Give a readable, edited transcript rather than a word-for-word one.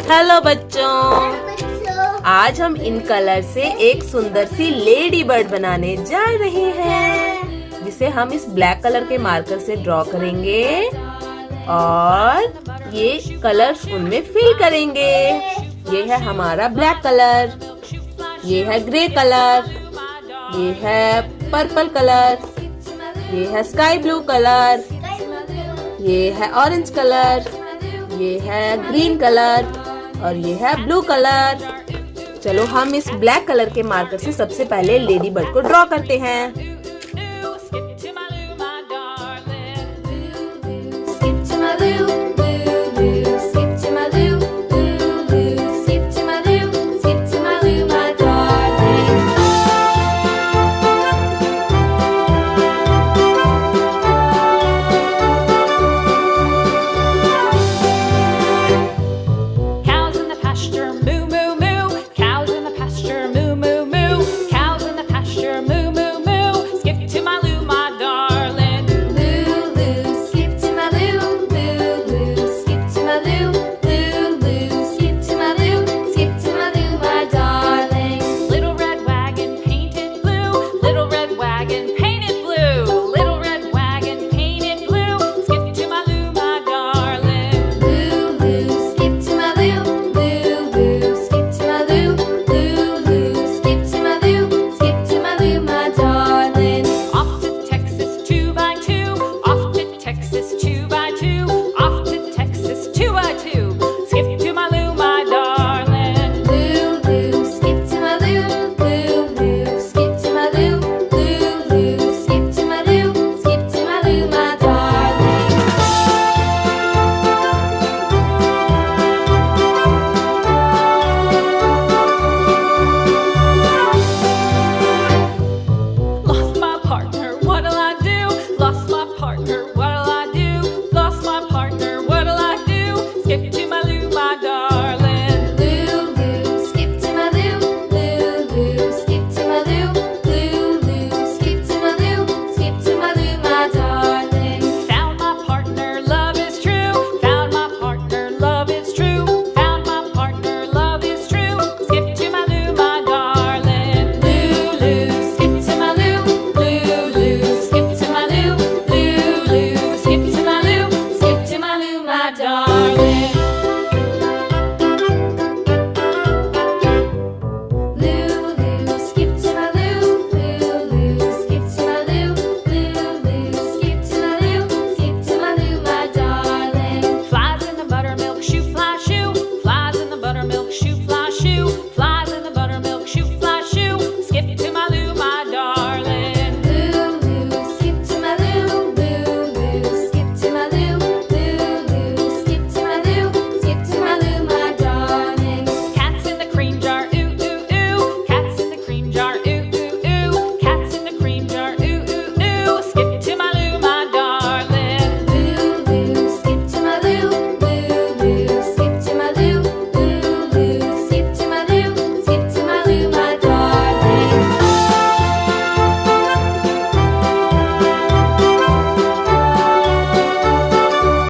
Hello बच्चों, आज हम इन कलर से एक सुंदर सी लेडी बर्ड बनाने जा रहे हैं, जिसे हम इस ब्लैक कलर के मार्कर से ड्रॉ करेंगे और ये कलर्स उनमें फिल करेंगे। ये है हमारा ब्लैक कलर, ये है ग्रे कलर, ये है पर्पल कलर, ये है स्काई ब्लू कलर, ये है ऑरेंज कलर, ये है ग्रीन कलर और ये है ब्लू कलर। चलो हम इस ब्लैक कलर के मार्कर से सबसे पहले लेडी बर्ड को ड्रॉ करते हैं। Skip to my loo,